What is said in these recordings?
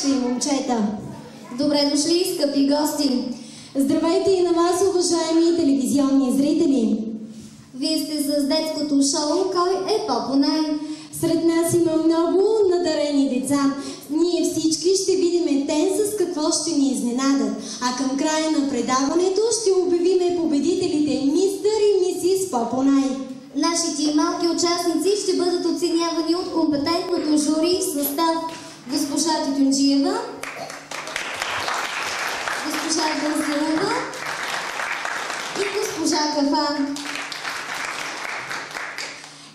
всички момчета! Добре дошли, скъпи гости! Здравейте и на вас, уважаеми телевизионни зрители! Вие сте с детското шоу "Кой е по-понай?" Сред нас има много надарени деца. Ние всички ще видим те с какво ще ни изненадат. А към края на предаването ще обявиме победителите мистър и мисис по-понай. Нашите малки участници ще бъдат оценявани от компетентното жури в състав госпожа Тютюнджиева, госпожа Гързелова и госпожа Кафан.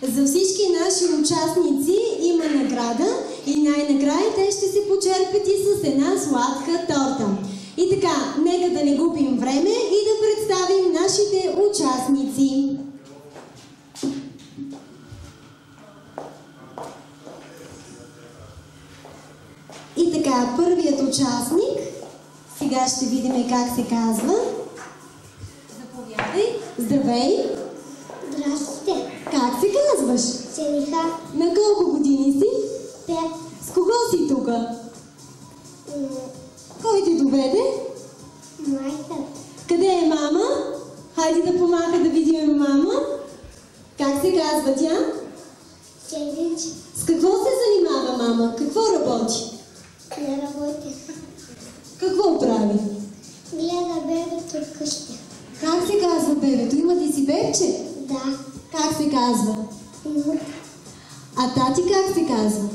За всички наши участници има награда и най-накрая те ще се почерпят и с една сладка торта. И така, нека да не губим време и да представим нашите участници. И така, първият участник, сега ще видим как се казва. Заповядай. Здравей! Здравейте! Как се казваш? Селиха. На колко години си? 5. С кого си тук? Кой те доведе? Майка. Къде е мама? Хайде да помага да видим мама. Как се казва тя? Селич. С какво се занимава мама? Какво работи? Не работи. Какво прави? Гледа бебето вкъщи. Как се казва бебето? Има ли си бебче? Да. Как се казва? А тати как се казва?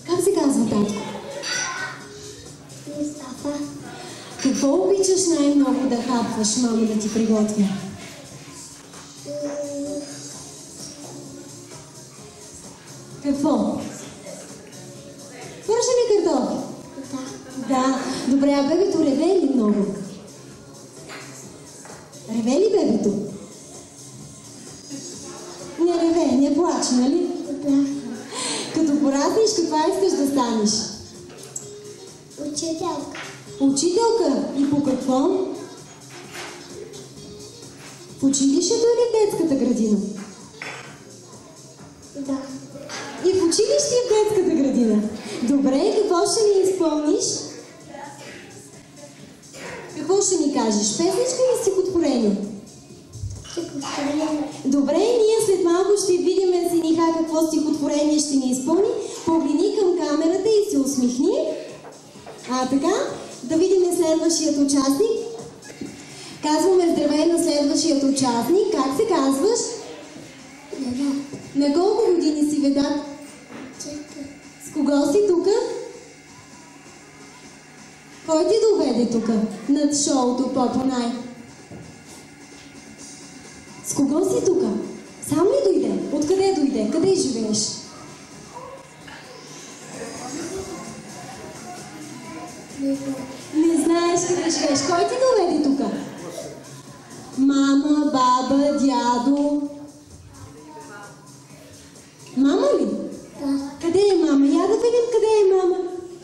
Как се казва татко? Мустафа. Какво обичаш най-много да хапваш, мама да ти приготвя? Какво? Пържени картофи? Да. Да. Добре, а бебето реве ли много? Реве ли бебето? Не реве, не плаче, нали? Да. Като пораснеш, каква искаш да станеш? Учителка. Учителка? И по какво? В училището или в детската градина? Да. И в училище и в детската градина. Добре, какво ще ни изпълниш? Какво ще ни кажеш? Песничка или стихотворение? Стихотворение. Добре, ние след малко ще видим Сениха какво стихотворение ще ни изпълни. Погледни към камерата и се усмихни. Така, да видим следващият участник. Казваме здравей на следващият участник. Как се казваш? Веда. На колко години си, Веда? 4. С кого си тук? Кой ти доведе тук над шоуто по-понай? С кого си тук? Сам ли дойде? Откъде дойде? Къде живееш? Не знаеш къде живееш. Кой ти доведе тук? Мама, баба, дядо. Мама ли? Да. Къде е мама? Я да видим къде е мама.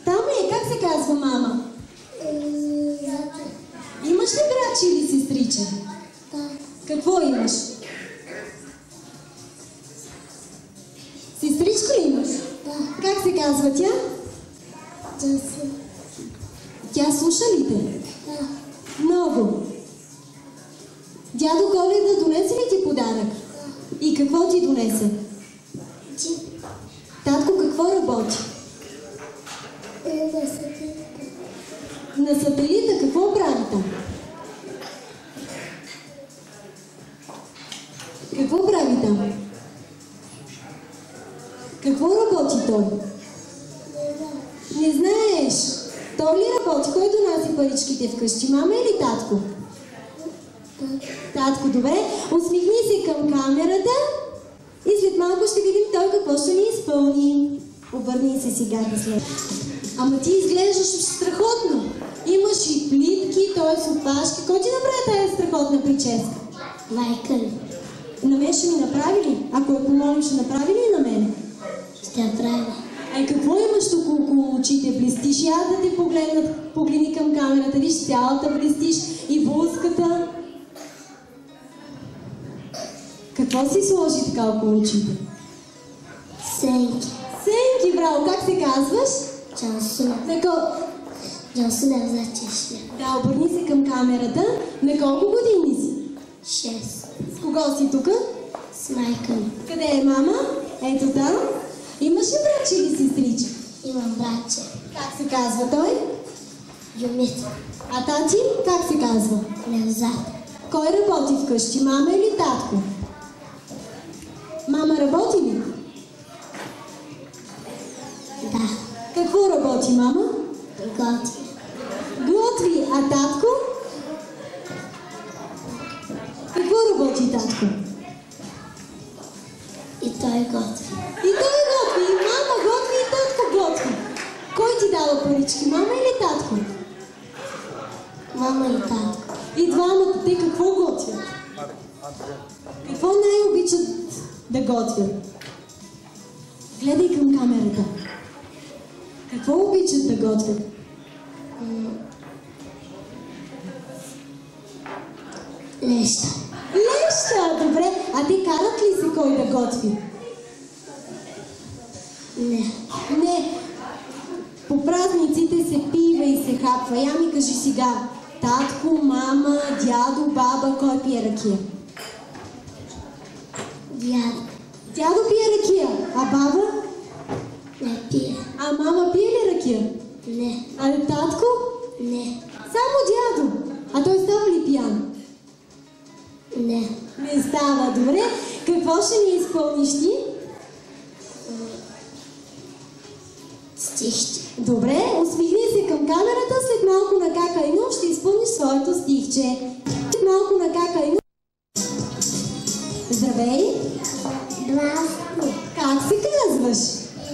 Там ли е? Как се казва мама? Зато. Имаш ли братче или сестриче? Да. Какво имаш? Сестричка ли имаш? Да. Как се казва тя? Джаси. Тя слуша ли те? Да. Много. Дядо Коледа донесе ли ти подарък? Да. И какво ти донесе? Джип. Татко какво работи? На сателита. На сателита какво прави там? Какво прави там? Какво работи той? Не знам. Не знаеш. Той ли работи? Кой донаси паричките вкъщи? Мама или татко? Татко, добре. Усмихни се към камерата и след малко ще видим той какво ще ни изпълни. Обърни се сега да след. Ама ти изглеждаш страхотно. Имаш и плитки, т.е. опашки. Кой ти направи тази страхотна прическа? Майка ли? На мен ще ми направи ли? Ако я помолим, ще направи ли и на мен? Ще я прави. Ай, какво имаш тук около очите? Блестиш? Я да те погледнат, погледни към камерата. Виж, цялата блестиш и блузката. Какво си сложи така около очите? Сенки. браво! Как се казваш? Джонсона. Джонсона за чешля. Да, обърни се към камерата. На колко години си? 6. С кого си тук? С майка ми. Къде е мама? Ето там. Имаш ли братче или сестричка? Имам братче. Как се казва той? Юмица. А тати? Как се казва? Невзат. Кой работи вкъщи? Мама или татко? Мама работи ли? Да. Какво работи мама? Готви. Готви. А татко? Какво работи татко? И той готви. И той готви. И мама готви, и татко готви. Кой ти дава парички? Мама или татко? Мама и татко. И двамата, те какво готвят? Какво най-обичат да готвят? Гледай към камерата. Какво обичат да готвят? Леща. Леща! Добре. А те карат ли се кой да готви? Не. Не. По празниците се пива и се хапва. Я ми кажи сега. Татко, мама, дядо, баба, кой пие ракия? Дядо. Дядо пие ракия. А баба? Не пие. А мама пие ли ракия? Не. А татко? Не. Само дядо. А той става ли пиян? Не. Не става. Добре. Какво ще ни изпълниш ти? Стихче. Добре. Усмихни се към камерата. След малко на кака и нощ ще изпълниш своето стихче. След малко на кака и нощ. Здравей. Здрасти. Как се казваш?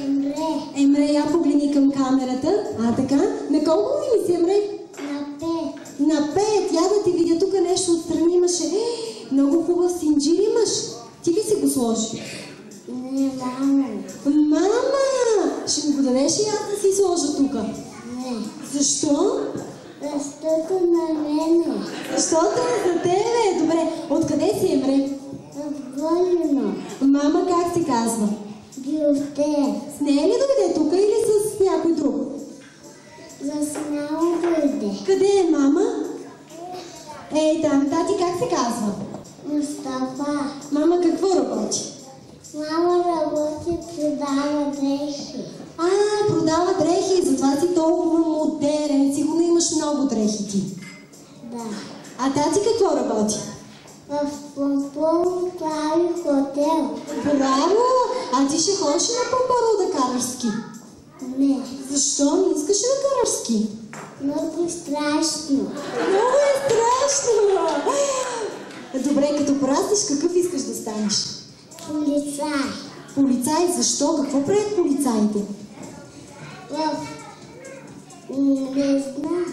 Емре. Емре, я погледни към камерата. А така? На колко години си, Емре? На 5. На 5. Я да ти видя тук нещо отстрани имаше. Много хубав синджир имаш. Ти ли си го сложи? Не, мама. Мама! Ще ми го дадеш и аз да си сложа тук. Не. Защо? Защото на мене. Защото е за тебе. Добре. Откъде си, Емре? В Голино. Мама как се казва? Гюрте. С нея ли дойде тук или с някой друг? За смяло дойде. Къде е мама? Ей, там, тати как се казва? Мустафа. Мама какво работи? Мама работи, продава дрехи. Продава дрехи, затова си толкова модерен. Сигурно имаш много дрехи ти. Да. А тати какво работи? В Помпол прави хотел. Браво! А ти ще ходиш на Помпаро да караш ски? Не. Защо? Не искаш ли да караш ски? Много страшно. Много е страшно! Добре, като пораснеш, какъв искаш да станеш? Полицай. Полицай? Защо? Какво правят полицаите? Не знам.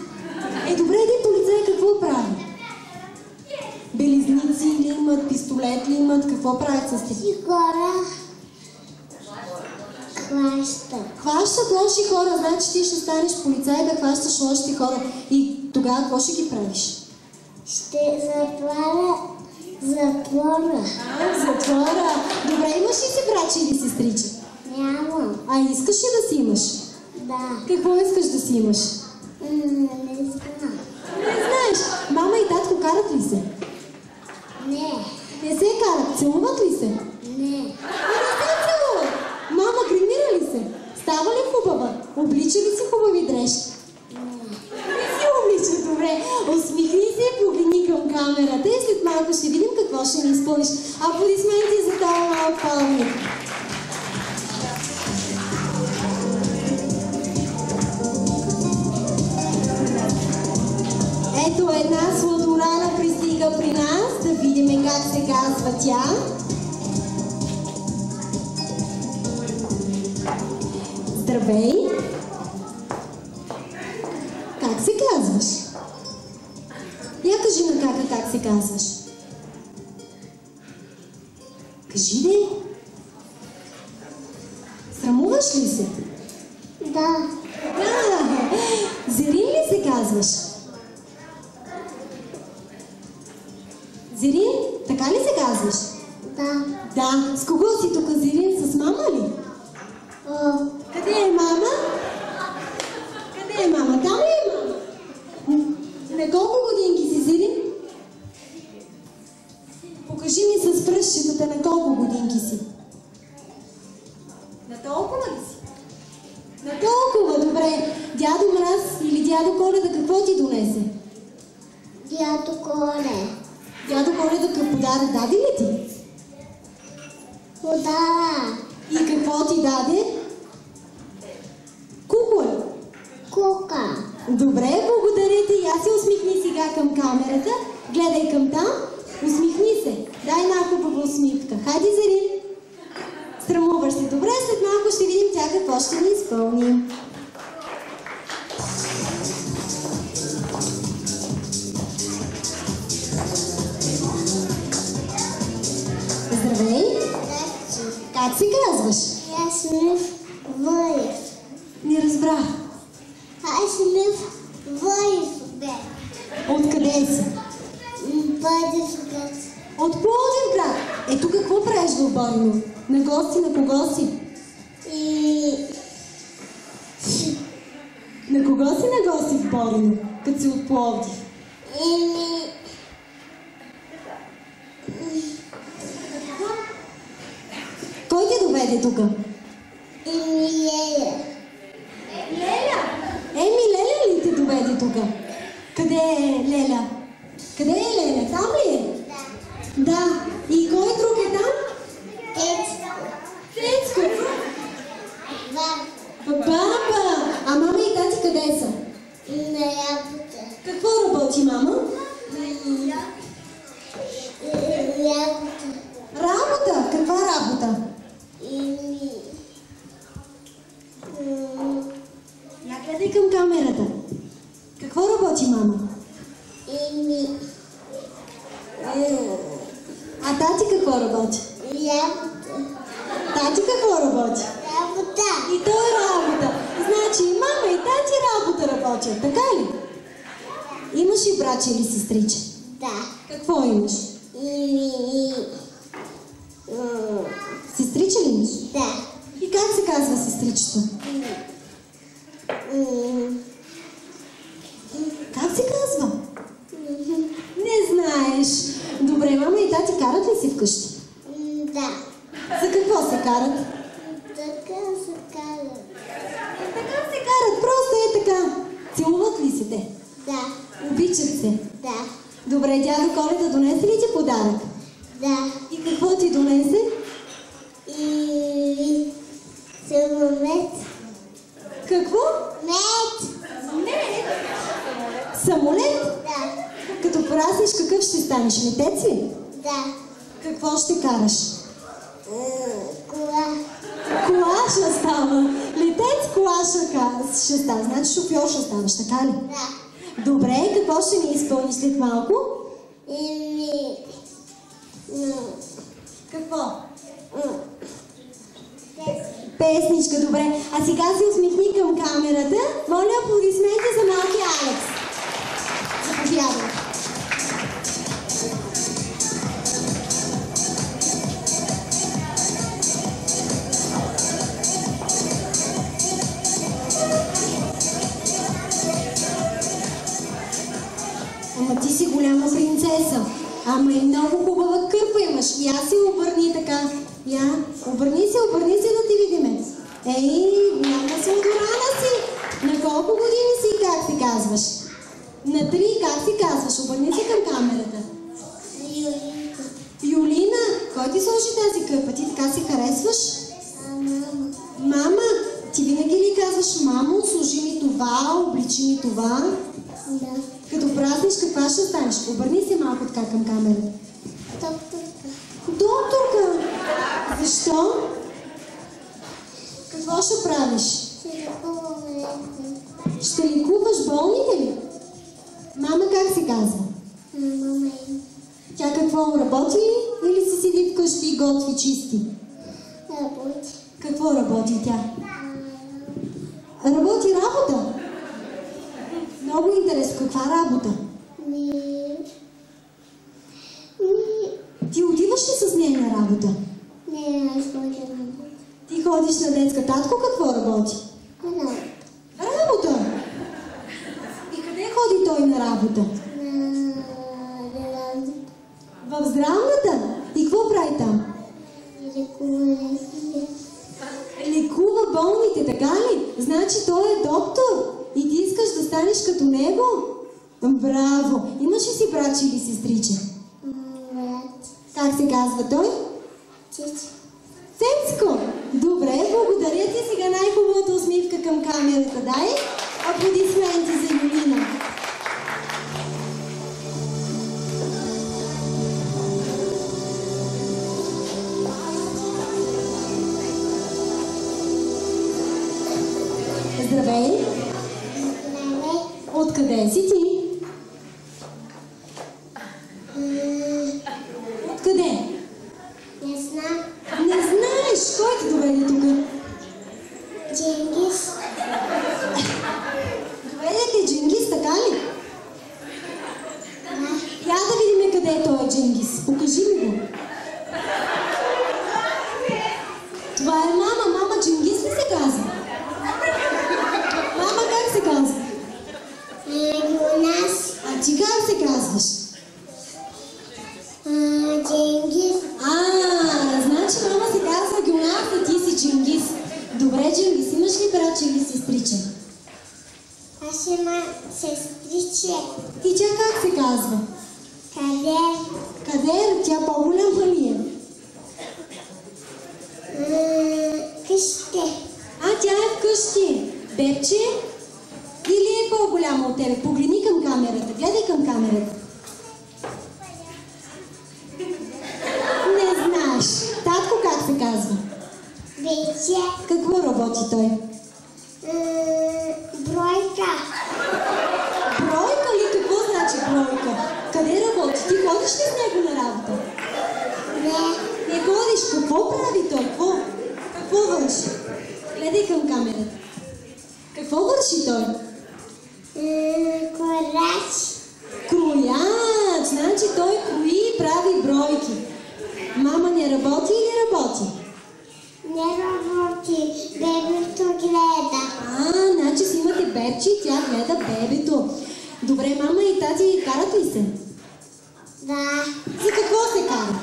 Добре, един полицай какво прави? Белезници ли имат, пистолет ли имат, какво правят с тях? И хора хващат. Хващат лоши хора, значи ти ще станеш полицай да хващаш лошите хора. И тогава какво ще ги правиш? Ще затваря затвора. Затвора. Добре, имаш ли си братче или сестриче? Нямам. А искаш ли да си имаш? Да. Какво искаш да си имаш? Не знам. Не знаеш. Мама и татко карат ли се? Не. Не се карат. Целуват ли се? Не. Не се целуват. Мама гримира ли се? Става ли хубава? Облича ли си хубави дрежки? Не си облича, добре. Усмихни се, погледни към камерата и след малко ще видим какво ще ни изпълниш. Аплодисменти за това малък палник. Ето една сладорана пристига при нас, да видим как се казва тя. Здравей! Как се казваш? Я кажи на кака как се казваш. Кажи де! Срамуваш ли се? Да. Да! Зерин ли се казваш? Зерин? Така ли се казваш? Да. Да. С кого си тук, Зерин? С мама ли? Къде толкова ли си? На толкова, добре. Дядо Мраз или дядо Коледа какво ти донесе? Дядо Коле. Дядо Коледа като подарък даде ли ти? Подарък. И какво ти даде? Кукла. Кука. Добре, благодаря ти. Я се усмихни сега към камерата. Гледай към там. Усмихни се. Дай една хубава усмивка. Хайде, Зарин. Срамуваш се. Добре, след малко ще видим тя какво ще ни изпълни. Здравей. Как се казваш? Ясмив Вълев. Не разбрах. Ясмив Вълев бе. Откъде си? Бъдеш гад. От Пловдивград. Ето какво правиш в Борино? На гости, на кого си? И... На кого си на гости в Борино, като си от Пловдив? Еми... Кой те доведе тук? Еми Леля. Леля! Еми, Леля ли те доведе тук? Къде е Леля? Къде е Леля? Там ли е? Да. Да. И кой друг е там? Ецко. Цецко. Баба. Баба! А мама и тати къде са? На работа. Какво работи мама? Работа. Работа! Каква работа? Еми... Я гледай към камерата. Какво работи мама? Еми... А тати какво работи? Работа. Тати какво работи? Работа. И той работа. Значи и мама и тати работа работят, така ли? Имаш ли братче или сестриче? Да. Какво имаш? Еми... Сестриче ли имаш? Да. И как се казва сестричето? Как се казва? Не знаеш. Добре, мама и тати карат ли си вкъщи? Да. За какво се карат? Така се казва. Така се карат, просто е така. Целуват ли се те? Да. Обичат се? Да. Добре, дядо Коледа донесе ли ти подарък? Да. И какво ти донесе? И... Самолет. Какво? Мет. Самолет? Да. Като пораснеш, какъв ще станеш? Летец ли? Да. Какво ще караш? Кола. Кола ще става. Летец, кола ще става. Значи шофьор ще ставаш, така ли? Да. Добре, какво ще ни изпълниш след малко? Еми... Какво? Песничка, добре. А сега се усмихни към камерата. Моля, аплодисменти за малкия Алекс. Заповядай. Ама ти си голяма принцеса. Ама и много хубава кърпа имаш. Я се обърни така. Я, обърни се да ти видиме. Ей, няма сладорана си. На колко години си и как се казваш? На 3, как се казваш? Обърни се към камерата. Юлинка. Юлина, кой ти сложи тази кърпа? Ти така се харесваш? Мама. Мама, ти винаги ли казваш, мамо, служи ми това, обличи ми това? Да. Като празниш, каква ще станеш? Обърни се малко така към камерата. Докторка. Докторка! Защо? Какво ще правиш? Ще лекуваме. Ще лекуваш болните ли? Мама как се казва? Мама. Тя какво работи или си седи вкъщи и готви чисти? Работи. Какво работи тя? Работи работа? Много интересно. Каква работа? Ти отиваш ли с нея на работа? Не, аз ходя на работа. Ти ходиш на детска. Татко какво работи? Работа! И къде ходи той на работа? В здравната? И какво прави там? Лекува. Лекува болните, така ли? Значи той е доктор и ти искаш да станеш като него? Браво! Имаш ли си братче или сестриче? Брат. Как се казва той? Цицо. Цецко! Добре, благодаря ти. Сега най-хубавата усмивка към камерата. Дай аплодисменти за Юлина. Здравей! Здравей. Откъде си ти? Откъде? Не знам. Не знаеш! Кой те доведе тук? Дженгис. Доведе те Дженгис, така ли? Я да видим къде е той Дженгис. Покажи ми го. Това е мама. Мама Дженгис ли се казва? Мама как се казва? Юнас. А ти как се казваш? Дженгис. Значи мама се казва Гюнас, а ти си Дженгис. Добре, Дженгис, имаш ли братче или сестриче? Аз имам сестриче. И тя как се казва? Кадер. Кадер, тя по-голяма ли е? Къщите. Тя е вкъщи. Бебче? Или е по-голяма от тебе? Погледни към камерата. Гледай към камерата. Не знаеш. Татко как се казва? Вече. Какво работи той? Бройка. Бройка ли? Какво значи бройка? Къде работи? Ти ходиш ли с него на работа? Не. Не ходиш. Какво прави той? Какво върши? Гледай към камерата. Какво върши той? Корач. Крояч! Значи той крои и прави бройки. Мама не работи или работи? Не работи. Бебето гледа. Значи си имате бебче и тя гледа бебето. Добре, мама и тати карат ли се? Да. За какво се карат?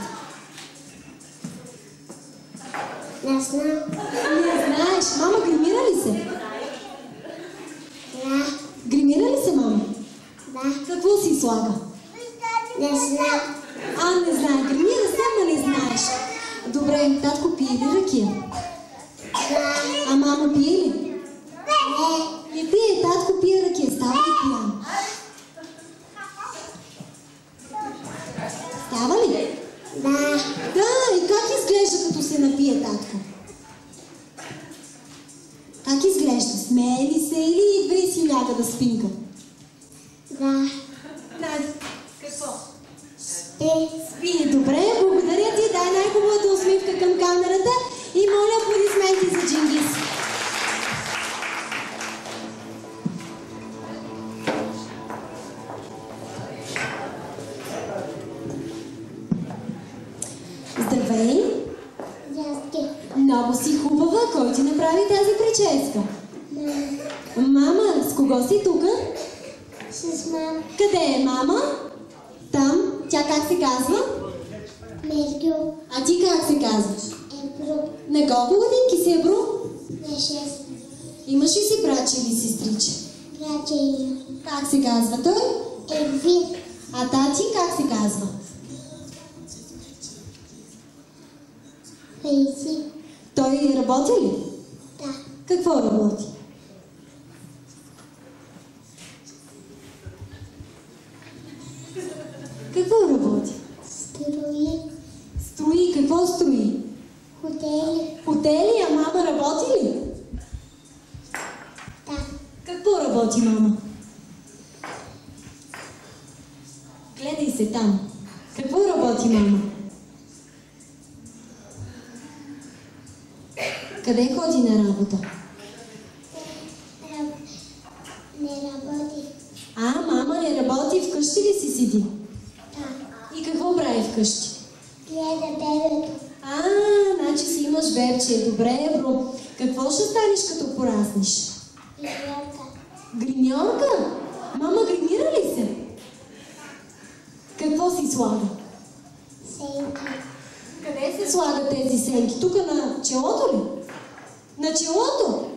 Не знам. Не знаеш. Мама гримира ли се? Да. Гримира ли се, мама? Да. Какво си слага? Не знам. Не знае. Гримира се, ама не знаеш. Добре, татко пие ли ракия? Да. А мама пие ли? Не. Не пие, татко пие ракия. Става ли пиян? Става ли? Да. Да, и как изглежда като се напие татко? Как изглежда? Смее ли се или идва и си ляга да спинка? Да. Какво? Спи. Добре, благодаря ти. Дай най-хубавата усмивка към камерата и моля аплодисменти за Дженгис. Здравей! Здрасти. Много си хубава. Кой ти направи тази прическа? Мама, с кого си тук? С мама. Къде е мама? Там. Тя как се казва? Мергю. А ти как се казваш? Ебро. На колко годинки си, Ебро? На 6. Имаш ли си братче или сестриче? Братя има. Как се казва той? Евин. А тати как се казва? Фейси. Той работи ли? Да. Какво работи? Какво работи? Строи. Строи. Какво строи? Хотели. Хотели, а мама работи ли? Да. Какво работи мама? Гледай се там. Какво работи мама? Къде ходи на работа? Не работи. Мама не работи, вкъщи ли си седи? Да. И какво прави вкъщи? Гледа бебето. Значи си имаш бебче. Добре, Ебро. Какво ще станеш като пораснеш? Гримьорка. Гримьорка? Мама гримира ли се? Какво си слага? Сенки. Къде се слагат тези сенки? Тук на челото ли? Началото?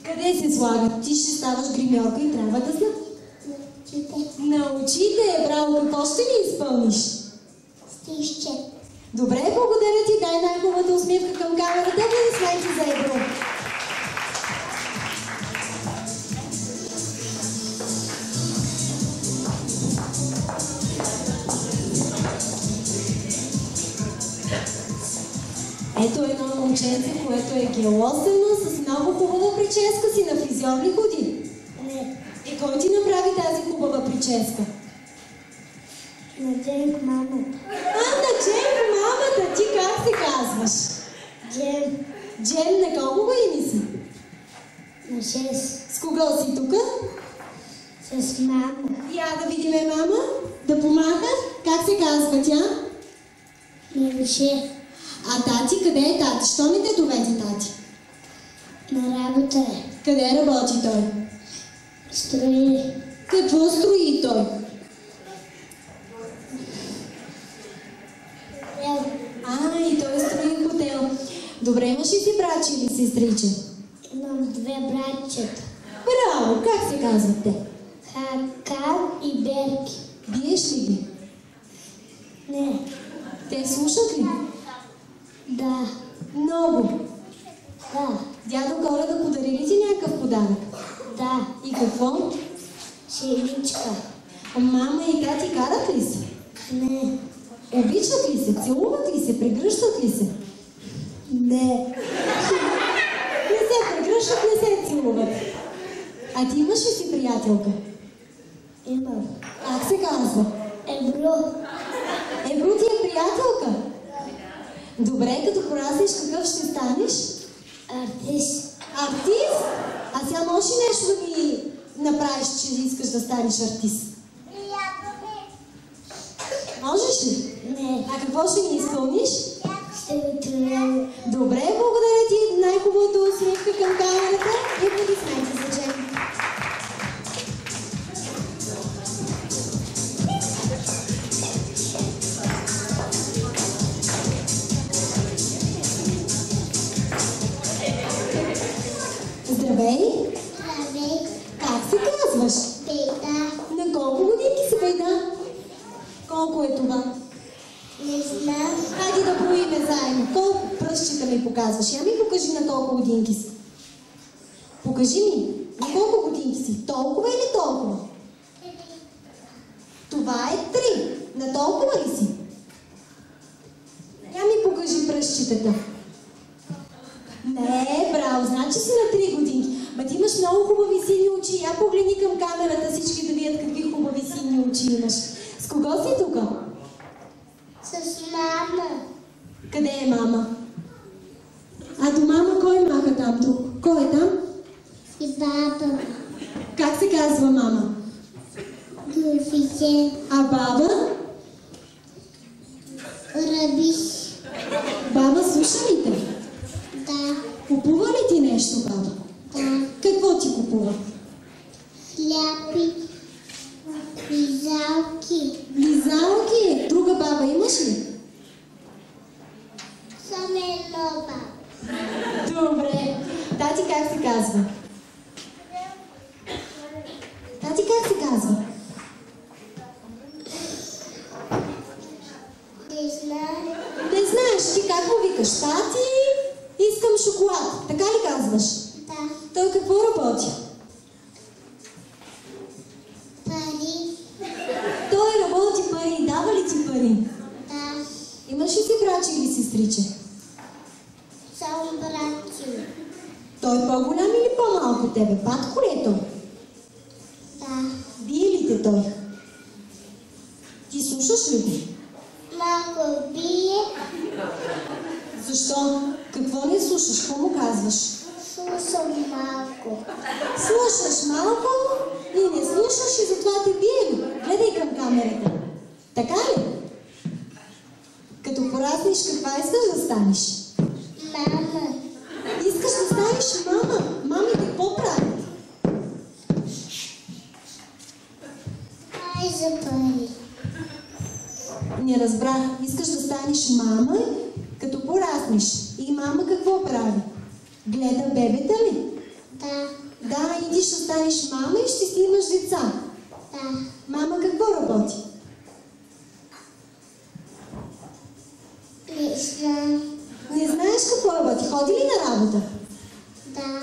Къде се слагат? Ти ще ставаш гримьорка и трябва да знам. На очите. Браво, какво ще ни изпълниш? Стишче. Добре, благодаря ти. Дай най-хубавата усмивка към камерата. Аплодисменти за Ебро. Ето едно момченце, което е гелосено, с много хубава прическа, си на фризьор ли ходи? Не. И кой ти направи тази хубава прическа? На Джейк мамата. На Джем, мамата! Ти как се казваш? Джем. Джем, на колко години си? На 6. С кого си тук? С мама. Я да видиме мама. Да помага. Как се казва тя? Милише. А тати, къде е тати? Що не те доведе тати? На работа е. Къде работи той? Строи. Какво строи той? И той строи хотел. Добре, имаш ли си брачи или сестриче? Имам 2 братчета. Браво! Как се казват те? Хакан и Берки. Биеш ли ги? Не. Те слушат ли? Да. Много. Да. Дядо Коледа подари ли ти някакъв подарък? Да. И какво? Шеличка. Мама и тати карат ли се? Не. Обичат ли се? Целуват ли се? Прегръщат ли се? Не. Не се прегръщат, не се целуват. А ти имаш ли си приятелка? Имам. Как се казва? Ебро. Ебро ти е приятелка? Добре, като пораснеш, какъв ще станеш? Артист. Артист? А сега можеш ли нещо да ми направиш, че искаш да станеш артист? Можеш ли? Не. А какво ще ни изпълниш? Ще ви тренирам. Добре, благодаря ти. Най-хубавата усмивка към камерата и аплодисменти за Джем. Здравей! Здравей. Как се казваш? Бейда. На колко годинки си, Бейда? Колко е това? Не знам. Хайде да броиме заедно. Колко пръстчета ми показваш? Я ми покажи на колко годинки си. Покажи ми. На колко годинки си? Толкова или толкова? Това е 3. На толкова ли си? Я ми покажи пръстчетата. Не, браво, значи си на 3 годинки. Ма ти имаш много хубави сини очи. Я погледни към камерата, всички да видят какви хубави сини очи имаш. С кого си тук? С мама. Къде е мама? А до мама кой маха там друг? Кой е там? И баба. Как се казва мама? Гюфике. А баба? Рабиш. Баба слуша ли те? Да. Купува ли ти нещо, баба? Да. Какво ти купува? Хляпи. Лизалки. Лизалки. Друга баба имаш ли? Само едно баба. Добре. Тати как се казва? Тати как се казва? Не знам. Не знаеш ти как му викаш? Тати, искам шоколад. Така ли казваш? Да. Той какво работи? Пари. Той работи пари. Дава ли ти пари? Да. Имаш ли си брачи или сестриче? Само брати. Той по-голям или по-малко от тебе? Батко ли е той? Да. Бие ли те той? Ти слушаш ли го? Малко бие. Защо? Какво не слушаш? Какво му казваш? Слушам малко. Слушаш малко и не слушаш и затова те бие ли? Гледай към камерата. Така ли? Като пораснеш, каква искаш да станеш? Мама. Искаш да станеш мама. Мамите какво правят? Ай за пари. Не разбрах. Искаш да станеш мама, като пораснеш. пораснеш. И мама какво прави? Гледа бебета ли? Да. Да, и ти ще станеш мама и ще си имаш деца. Да. Мама какво работи? Не знам. Не знаеш какво работи? Ходи ли на работа? Да.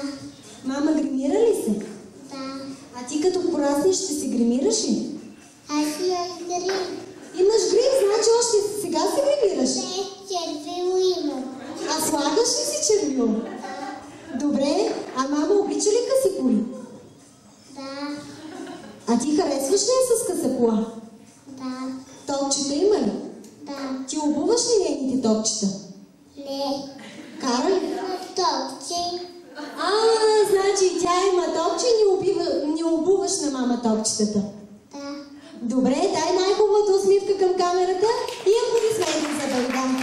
Мама гримира ли се? Да. А ти като пораснеш ще се гримираш ли? Аз имам грим. Имаш грим, значи още сега се гримираш. Не, червило имам. А слагаш ли си червило? Добре, а мама обича ли къси коли? Да. А ти харесваш ли я с къса кола? Да. Топчета има ли? Да. Ти обуваш ли нейните топчета? Не. Кара ли? Топче. Значи тя има топче и не обуваш на мама топчетата. Да. Добре, дай най-хубавата усмивка към камерата и аплодисменти за Богдан.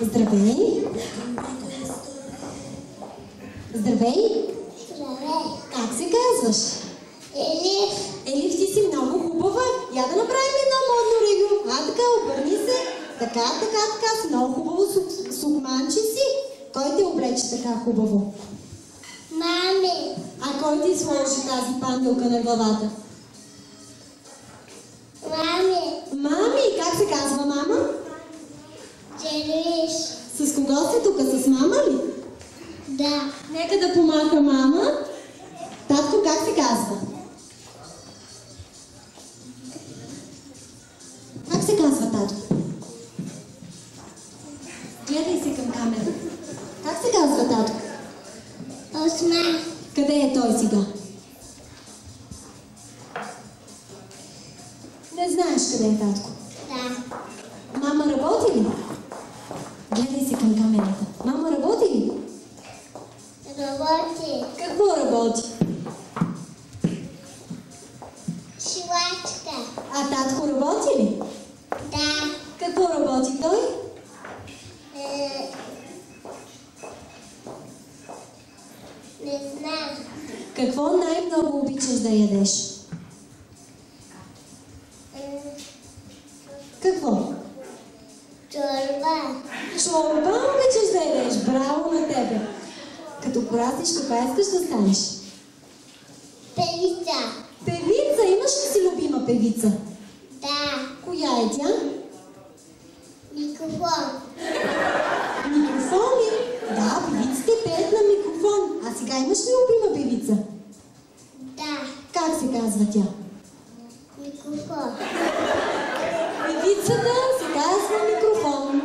Здравей! Здравей! Здравей. Как се казваш? Елиф. Елиф, ти си много хубава. Я да направим едно модно ревю. Така, обърни се. Така, с много хубаво сукманче си. Кой те облече така хубаво? Мами. А кой ти сложи тази панделка на главата? Мами. Мами, как се казва мама? Джервиш. С кого сте тук? С мама ли? Да. Нека да помаха мама. Татко, как се казва? Как се казва татко? Гледай се към камера. Как се казва татко? Осман. Къде е той сега? Не знаеш къде е татко. Да. Мама работи ли? Гледай се към камерата. Мама работи ли? Работи. Какво работи? Шивачка. А татко работи ли? Да. Какво работи той? Не знам. Какво най-много обичаш да ядеш? Какво? Чорба. Чорба обичаш да ядеш. Браво на тебе. Като пораснеш, каква искаш да станеш? Певица. Певица. Имаш ли си любима певица? Да. Коя е тя? Микрофон. Микрофон ли? Да, певиците пеят на микрофон. А сега имаш ли любима певица? Да. Как се казва тя? Микрофон. Певицата се казва Микрофон.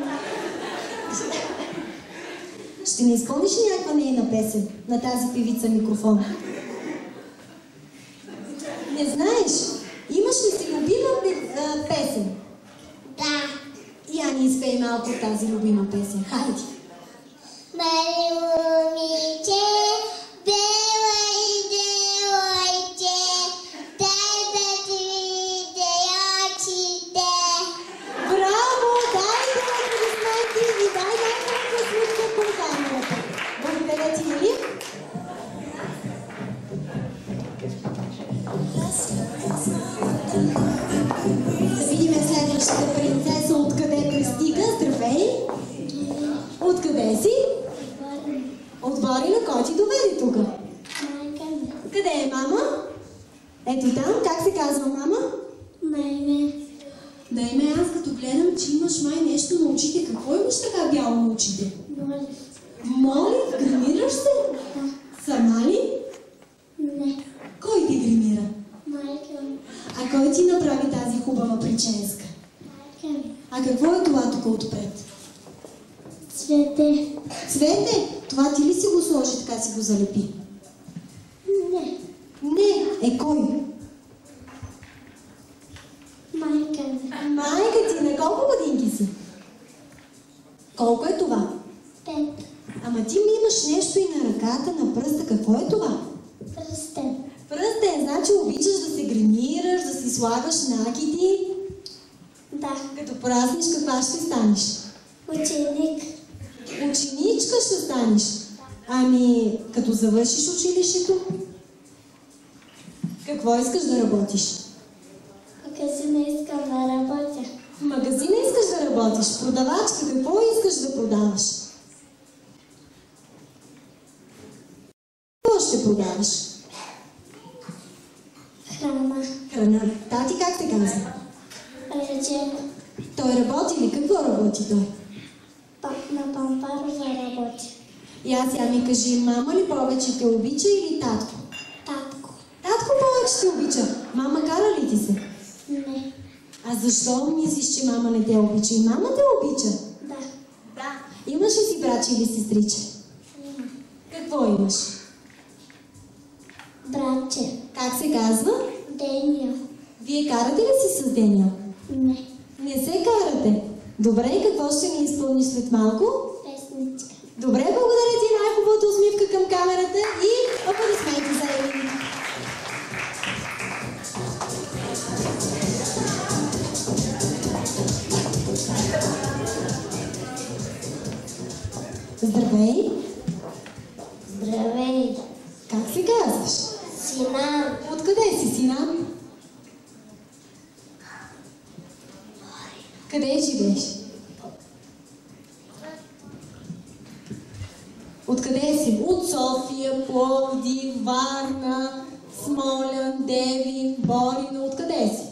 Ще ми изпълниш ли някаква нейна песен на тази певица Микрофон? Не знаеш? Имаш ли си любима песен? Да. Я ни изпей малко от тази любима песен. Хайде! Мали момиче, бела и девойче, дай да ти видя очите. Браво! Дайте аплодисменти и дай най-хубава смутка към камерата. Благодаря ти, Или. Да видим следващата принцеса откъде пристига. Здравей! Откъде си? От Борина. Кой ти доведе тук? Майка ми. Къде е мама? Ето там. Как се казва мама? Майме. Да име, аз като гледам, че имаш май нещо на очите. Какво имаш така бяло на очите? Моля. Молив, гримираш се? Да. Сама ли? Не. Кой ти гримира? Майка ми. А кой ти направи тази хубава прическа? Майка ми. А какво е това тук отпред? Цвете. Цвете? Това ти ли си го сложи, така си го залепи? Не. Не. Е кой? Майка ми. Майка ти, на колко годинки си? Колко е това? 5. Ама ти ми имаш нещо и на ръката, на пръста. Какво е това? Пръстен. Пръстен, значи обичаш да се гримираш, да си слагаш накити. Да. Като пораснеш, каква ще станеш? Ученик. Ученичка ще станеш. Ами, като завършиш училището, какво искаш да работиш? В магазина искам да работя. В магазина искаш да работиш? Продавачка, какво искаш да продаваш? Какво ще продаваш? Храна. Храна. Тати как се казва? Реджеп. Той работи ли? Какво работи той? На Пампарова работя. И аз сега ми кажи, мама ли повече те обича или татко? Татко. Татко повече те обича. Мама кара ли ти се? Не. А защо мислиш, че мама не те обича? И мама те обича? Да. Да. Имаш ли си братче или сестриче? Има. Какво имаш? Братче. Как се казва? Деня. Вие карате ли си с Деня? Не. Не се карате. Добре, и какво ще ни изпълниш след малко? Песничка. Добре, благодаря ти, най-хубавата усмивка към камерата и аплодисменти за Елин. Здравей! Здравей. Как се казваш? Сина. Откъде си, сина? Къде живееш? Откъде си? От София, Пловдив, Варна, Смолян, Девин, Борино. Откъде си?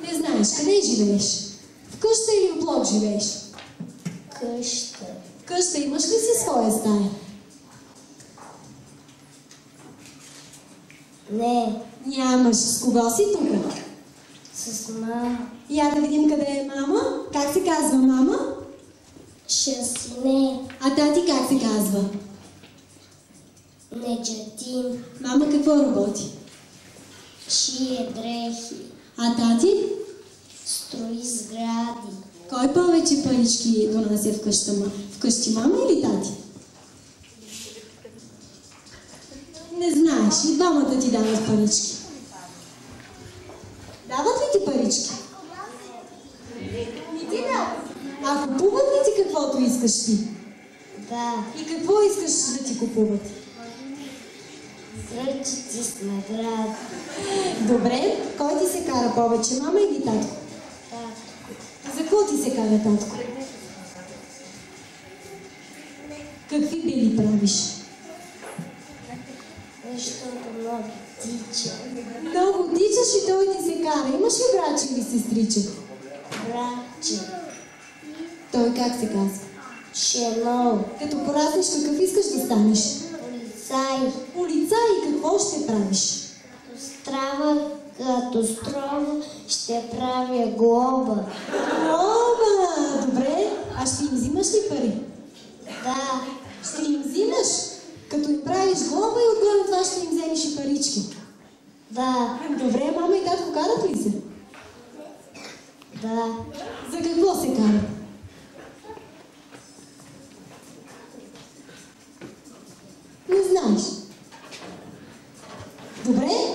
Не знаеш. Къде живееш? В къща или в блок живееш? Къща. Къща имаш ли си своя стая? Не. Нямаш. С кого си тук? С мама. Я да видим къде е мама. Как се казва мама? Шасине. А тати как се казва? Неджатин. Мама какво работи? Шие дрехи. А тати? Строи сгради. Кой повече парички донася вкъщи, мама или тати? Не знаеш, и двамата ти дават парички. Дават ли ти парички? Не ти дават. А купуват ли ти каквото искаш ти? Да. И какво искаш да ти купуват? Ръчици с награди. Добре, кой ти се кара повече, мама или татко? За какво ти се кара татко? Какви бели правиш? Защото много тича. Много тичаш и той ти се кара. Имаш ли братче или сестриче? Братче. Той как се казва? Шено. Като пораснеш, какъв искаш да станеш? Полицай. Полицай, какво ще правиш? Страва като строго ще правя глоба. Оба! Добре, а ще им взимаш ли пари? Да. Ще им взимаш? Като им правиш глоба и отгоре това ще им вземеш и парички. Да. Добре, мама и татко карат ли се? Да. За какво се карат? Не знаеш. Добре,